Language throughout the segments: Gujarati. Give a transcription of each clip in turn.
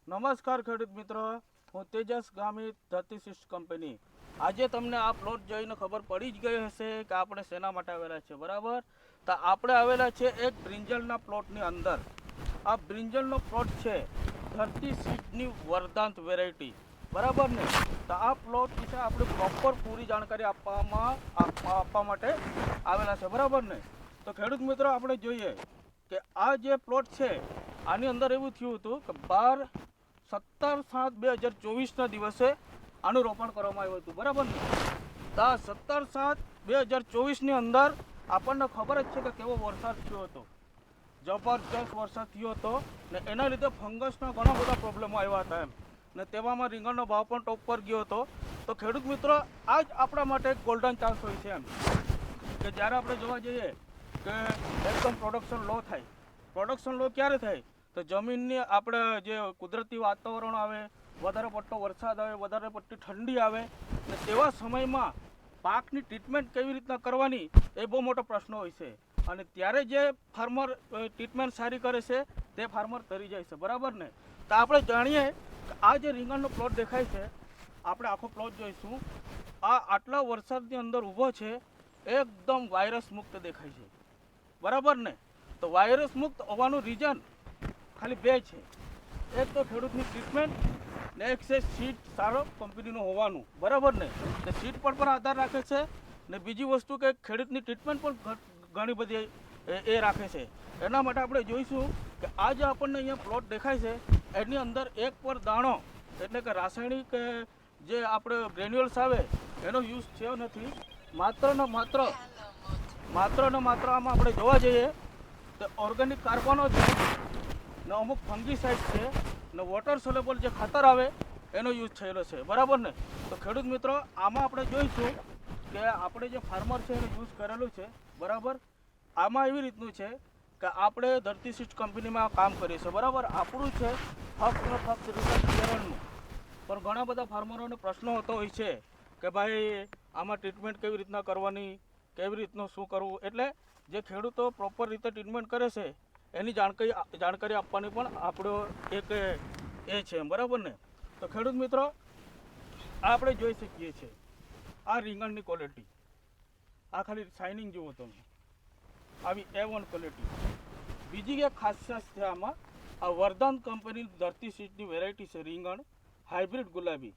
નમસ્કાર ખેડૂત મિત્રો, હું તેજસ ગામિત ધરતી સિસ્ટ કંપની. આજે તમને આ પ્લોટ જોઈને ખબર પડી જ ગઈ હશે કે આપણે શેના માટે આવેલા છે, બરાબર? તો આપણે આવેલા છે એક બ્રિંજલના પ્લોટની અંદર. આ બ્રિંજલનો પ્લોટ છે ધરતી સિસ્ટની વરદાંત વેરાયટી, બરાબર ને? તો આ પ્લોટ વિશે આપણે પ્રોપર પૂરી જાણકારી આપવા માટે આવેલા છે, બરાબર ને? તો ખેડૂત મિત્રો, આપણે જોઈએ કે આ જે પ્લોટ છે આની અંદર એવું થયું હતું કે 17/7/2024ના દિવસે આનું રોપણ કરવામાં આવ્યું હતું, બરાબર ને? તો 17/7/2024ની અંદર આપણને ખબર જ છે કે કેવો વરસાદ થયો હતો. જબરજસ્ત વરસાદ થયો હતો ને એના લીધે ફંગસના ઘણા બધા પ્રોબ્લેમો આવ્યા હતા એમ, ને તેવામાં રીંગણનો ભાવ પણ ટોપ પર ગયો હતો. તો ખેડૂત મિત્રો, આ જ આપણા માટે એક ગોલ્ડન ચાન્સ હોય છે એમ, કે જ્યારે આપણે જોવા જઈએ કે એકદમ પ્રોડક્શન લો થાય. પ્રોડક્શન લો ક્યારે થાય? તો જમીનની આપણે જે કુદરતી વાતાવરણ આવે, વધારે પડતો વરસાદ આવે, વધારે પડતી ઠંડી આવે, ને તેવા સમયમાં પાકની ટ્રીટમેન્ટ કેવી રીતના કરવાની એ બહુ મોટો પ્રશ્ન હોય છે. અને ત્યારે જે ફાર્મર ટ્રીટમેન્ટ સારી કરે છે તે ફાર્મર તરી જાય છે, બરાબર ને? તો આપણે જાણીએ કે આ જે રીંગણનો પ્લોટ દેખાય છે, આપણે આખો પ્લોટ જોઈશું. આ આટલા વરસાદની અંદર ઊભો છે, એકદમ વાયરસ મુક્ત દેખાય છે, બરાબર ને? તો વાયરસ મુક્ત હોવાનું રીઝન ખાલી બે છે. એક તો ખેડૂતની ટ્રીટમેન્ટ ને એક છે સીડ સારો કંપનીનું હોવાનું, બરાબર ને? તે સીડ પર પણ આધાર રાખે છે ને બીજી વસ્તુ કે ખેડૂતની ટ્રીટમેન્ટ પણ ઘણી બધી એ રાખે છે. એના માટે આપણે જોઈશું કે આ જે આપણને અહીંયા પ્લોટ દેખાય છે એની અંદર એક પર દાણો એટલે કે રાસાયણિક જે આપણે ગ્રેન્યુઅલ્સ આવે એનો યુઝ થયો નથી. માત્ર ને માત્ર આમાં આપણે જોવા જઈએ તો ઓર્ગેનિક કાર્બનો છે ને અમુક ફંગીસાઇડ છે ને વોટર સોલેબલ જે ખાતર આવે એનો યુઝ થયેલો છે, બરાબર ને? તો ખેડૂત મિત્રો, આમાં આપણે જોઈશું કે આપણે જે ફાર્મર છે એનો યુઝ કરેલું છે, બરાબર? આમાં એવી રીતનું છે કે આપણે ધરતી સિસ્ટ કંપનીમાં કામ કરીએ છીએ, બરાબર? આપણું છે ફક્ત ને ફક્ત રિસર્ચ લેવલનું. પણ ઘણા બધા ફાર્મરોને પ્રશ્નો હોતો હોય છે કે ભાઈ આમાં ટ્રીટમેન્ટ કેવી રીતના કરવાની, કેવી રીતનું શું કરવું. એટલે જે ખેડૂતો પ્રોપર રીતે ટ્રીટમેન્ટ કરે છે એની જાણકારી આપવાની પણ આપણો એક એ છે, બરાબર ને? તો ખેડૂત મિત્રો, આપણે જોઈ શકીએ છીએ આ રીંગણની ક્વોલિટી. આ ખાલી શાઇનિંગ જુઓ તમે, આવી A1 ક્વોલિટી. બીજી એક ખાસિયત છે આમાં, આ વરદાન કંપની ધરતી સિસ્ટની વેરાયટી છે રીંગણ હાઇબ્રિડ ગુલાબી.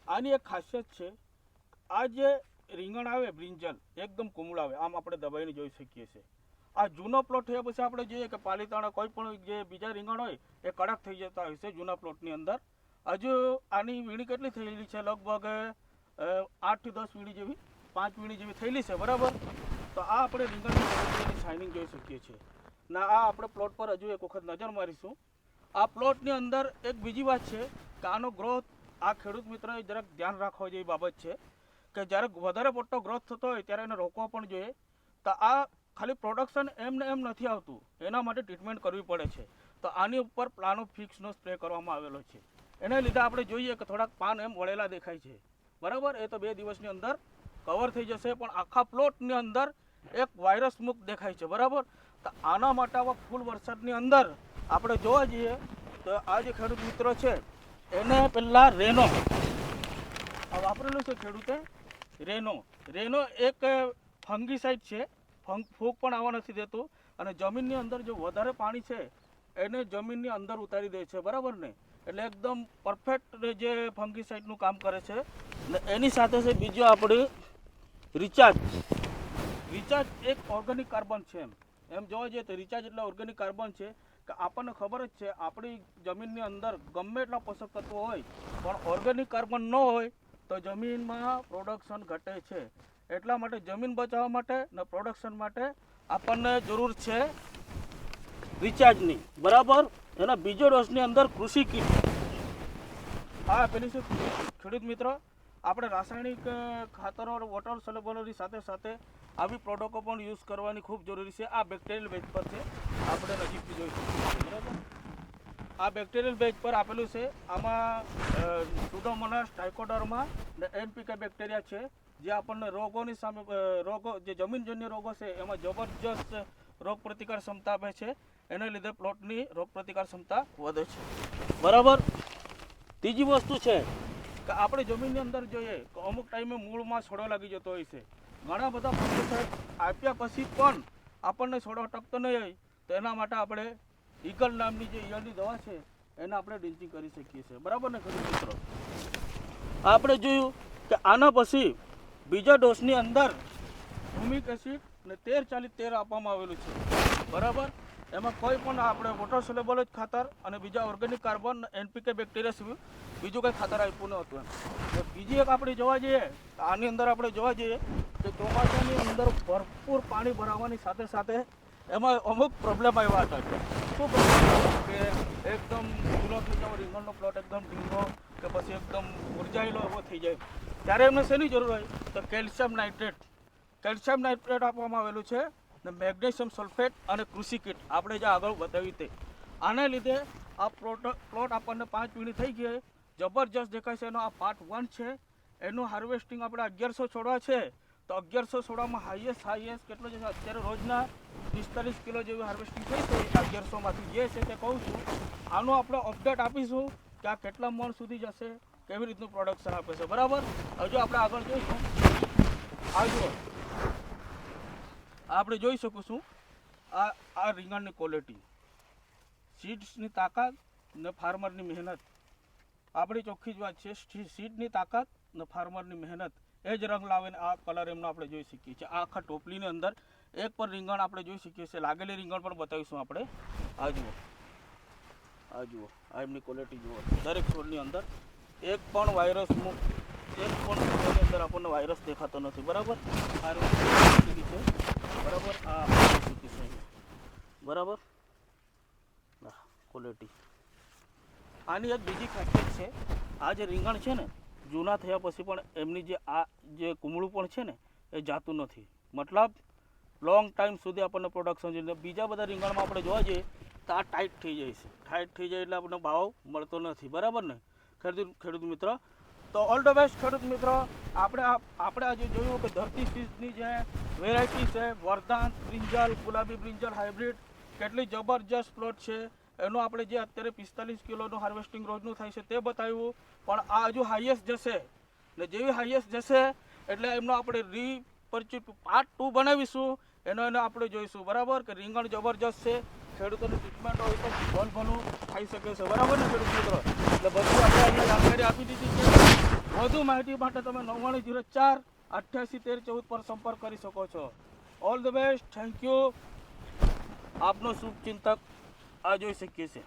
આની એક ખાસિયત છે, આ જે રીંગણ આવે બ્રિંજલ એકદમ કુમળ આવે, આમ આપણે દબાઈને જોઈ શકીએ છીએ. આ જૂનો પ્લોટ થયા પછી આપણે જોઈએ કે પાલીતાણા કોઈ પણ જે બીજા રીંગણ હોય એ કડક થઈ જતા હોય છે જૂના પ્લોટની અંદર. હજુ આની વીણી કેટલી થયેલી છે? લગભગ 8 થી 10 વીણી જેવી, 5 વીણી જેવી થયેલી છે, બરાબર? તો આ આપણે રીંગણની શાઇનિંગ જોઈ શકીએ છીએ. ના, આ આપણે પ્લોટ પર હજુ એક વખત નજર મારીશું. આ પ્લોટની અંદર એક બીજી વાત છે કે આનો ગ્રોથ, આ ખેડૂત મિત્રોએ જરાક ધ્યાન રાખવા જેવી બાબત છે કે જ્યારે વધારે પડતો ગ્રોથ થતો હોય ત્યારે એને રોકવા પણ જોઈએ. તો આ ખાલી પ્રોડક્શન એમને એમ નથી આવતું, એના માટે ટ્રીટમેન્ટ કરવી પડે છે. તો આની ઉપર પ્લાનો ફિક્સનો સ્પ્રે કરવામાં આવેલો છે. એને લીધે આપણે જોઈએ કે થોડાક પાન એમ વળેલા દેખાય છે, બરાબર? એ તો 2 દિવસની અંદર કવર થઈ જશે, પણ આખા પ્લોટની અંદર એક વાયરસ મુક્ત દેખાય છે, બરાબર? તો આના માટે આવા ફૂલ વરસાદની અંદર આપણે જોવા જઈએ તો આ જે ખેડૂત મિત્રો છે એને પહેલાં રેનો આ વાપરેલું છે ખેડૂતે. રેનો એક ફંગીસાઇડ છે, ફૂગ પણ આવવા નથી દેતું અને જમીનની અંદર જો વધારે પાણી છે એને જમીનની અંદર ઉતારી દે છે, બરાબર ને? એટલે એકદમ પરફેક્ટ જે ફંગીસાઇડનું કામ કરે છે. ને એની સાથે છે બીજો આપણી રિચાર્જ એક ઓર્ગેનિક કાર્બન છે. એમ જોવા જઈએ તો રિચાર્જ એટલે ઓર્ગેનિક કાર્બન છે કે આપણને ખબર જ છે આપણી જમીનની અંદર ગમે એટલા પોષક તત્વો હોય પણ ઓર્ગેનિક કાર્બન ન હોય તો જમીનમાં પ્રોડક્શન ઘટે છે. એટલા માટે જમીન બચાવવા માટે ને પ્રોડક્શન માટે આપણને જરૂર છે રિચાર્જની, બરાબર? એના બીજો ડોઝની અંદર કૃષિ કીટ આ આપેલી છે. ખેડૂત મિત્રો, આપણે રાસાયણિક ખાતરો વોટર સોલેબલની સાથે સાથે આવી પ્રોડક્ટો પણ યુઝ કરવાની ખૂબ જરૂરી છે. આ બેક્ટેરિયલ બેઝ પર છે, આપણે નજીકથી જોઈ શકીએ છીએ, બરાબર? આ બેક્ટેરિયલ બેઝ પર આપેલું છે. આમાં સુડોમોનાસ, ટ્રાઇકોડર્મા ને એનપીકે બેક્ટેરિયા છે જે આપણને રોગોની સામે જે જમીનજન્ય રોગો છે એમાં જબરજસ્ત રોગ પ્રતિકાર ક્ષમતા આપે છે. એને લીધે પ્લોટની રોગ પ્રતિકાર ક્ષમતા વધે છે, બરાબર? ત્રીજી વસ્તુ છે કે આપણે જમીનની અંદર જોઈએ કે અમુક ટાઈમે મૂળમાં છોડો લાગી જતો હોય છે. ઘણા બધા ફંગીસાઇડ આપ્યા પછી પણ આપણને છોડો ટકતો નહીં હોય તો એના માટે આપણે ઈગલ નામની જે ઈયળની દવા છે એને આપણે ડ્રિંચિંગ કરી શકીએ છીએ. બરાબર ને ખેડૂત મિત્રો? આપણે જોયું કે આના પછી બીજા ડોઝની અંદર હ્યુમિક એસિડ અને 13-40-13 આપવામાં આવેલું છે. બરાબર? એમાં કોઈ પણ આપણે વોટર સોલેબલ જ ખાતર અને બીજા ઓર્ગેનિક કાર્બન NPK બેક્ટેરિયા સિવાય બીજું કંઈ ખાતર આપ્યું ન હતું. એમ બીજી એક આપણે જોવા જઈએ તો આની અંદર આપણે જોવા જઈએ કે ચોમાસાની અંદર ભરપૂર પાણી ભરાવાની સાથે સાથે એમાં અમુક પ્રોબ્લેમ આવ્યા હતા. શું પ્રોબ્લેમ કે એકદમ ઢીલો થઈ જાવ, રીંગણનો પ્લોટ એકદમ ઢીલો કે પછી એકદમ મુરઝાયેલો એવો થઈ જાય. ત્યારે એમને શેની જરૂર હોય તો કેલ્શિયમ નાઇટ્રેટ આપવામાં આવેલું છે ને મેગ્નેશિયમ સલ્ફેટ અને કૃષિ કીટ આપણે જે આગળ બતાવી તે. આને લીધે આ પ્લોટ આપણને 5 વીણી થઈ ગઈ, જબરજસ્ત દેખાય છે. એનો આ પાર્ટ 1 છે. એનું હાર્વેસ્ટિંગ આપણે 1100 છોડવા છે તો 1100 છોડવામાં હાઈએસ્ટ કેટલો છે અત્યારે રોજના 45 કિલો જેવી હાર્વેસ્ટિંગ થઈ છે 1100માંથી જે છે તે કહું છું. આનો આપણે અપડેટ આપીશું કે આ કેટલા મણ સુધી જશે, કેવી રીતનું પ્રોડક્શન આપે છે. બરાબર? હજુ આપણે આગળ જોઈશું. આવજો આપણે જોઈ શકીશું આ રીંગણની ક્વોલિટી, સીડ્સની તાકાત ને ફાર્મરની મહેનત. આપણી ચોખ્ખી જ વાત છે, સીડની તાકાત ને ફાર્મરની મહેનત એ જ રંગ લાવે ને આ કલર એમનો આપણે જોઈ શકીએ છીએ. આખા ટોપલીની અંદર એક પર રીંગણ આપણે જોઈ શકીએ છીએ. લાગેલી રીંગણ પણ બતાવીશું આપણે. આ જુઓ આ એમની ક્વોલિટી જુઓ. દરેક છોડની અંદર એક પણ વાયરસ છોડની અંદર આપણને વાયરસ દેખાતો નથી. બરાબર? આ રીતે છે. બરાબર? આ બરાબર ક્વોલિટી. આની એક બીજી ખાસિયત છે, આ જે રીંગણ છે ને જૂના થયા પછી પણ એમની જે કુમળું પણ છે ને એ જાતું નથી. મતલબ લોંગ ટાઈમ સુધી આપણને પ્રોડક્શન જોઈએ. બીજા બધા રીંગણમાં આપણે જોવા જઈએ તો આ ટાઈટ થઈ જાય છે. ટાઈટ થઈ જાય એટલે આપણને ભાવ મળતો નથી. બરાબર ને ખેડૂત મિત્ર? તો ઓલ ધ બેસ્ટ ખેડૂત મિત્રો. આપણે આજે જોયું કે ધરતી સીડની જે વેરાયટી છે, વરદાન બ્રિંજલ, ગુલાબી બ્રિંજલ હાઇબ્રિડ, કેટલી જબરજસ્ત પ્લોટ છે. એનું આપણે જે અત્યારે 45 કિલોનું હાર્વેસ્ટિંગ રોજનું થાય છે તે બતાવ્યું. પણ આ હજુ હાઈએસ્ટ જશે ને જેવી હાઈએસ્ટ જશે એટલે એમનો આપણે પાર્ટ 2 બનાવીશું. એનો આપણે જોઈશું. બરાબર? કે રીંગણ જબરજસ્ત છે, ખેડૂતોની ટ્રીટમેન્ટ હોય તો ભલું થઈ શકે છે. બરાબર ને ખેડૂત મિત્રો? એટલે બધું આપણે અહીંયા જાણકારી આપી દીધી છે. વધુ માહિતી માટે તમે 9904-88-13-14 પર સંપર્ક કરી શકો છો. All the best. Thank you. આપનો શુભચિંતક આ જોઈ શકીએ છીએ.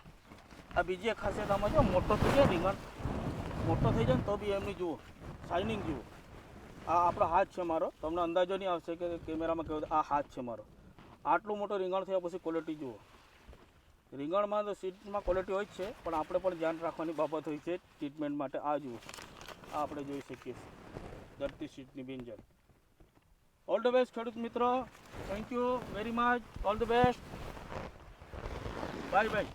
આ બીજી એક ખાસિયત આમાં જો મોટો થઈ જાય રીંગણ, મોટો થઈ જાય ને તો બી એમની જુઓ શાઇનિંગ જુઓ. આ આપણો હાથ છે મારો, તમને અંદાજો નહીં આવશે કે કેમેરામાં કેવો. આ હાથ છે મારો. આટલું મોટું રીંગણ થયા પછી ક્વોલિટી જુઓ. રીંગણમાં તો સીડમાં ક્વોલિટી હોય જ છે પણ આપણે પણ ધ્યાન રાખવાની બાબત હોય છે ટ્રીટમેન્ટ માટે. આ જુઓ, આ આપણે જોઈ શકીએ છીએ ધરતી Sydney brinjal. All the best ખેડૂત મિત્રો. Thank you very much. All the best. Bye bye.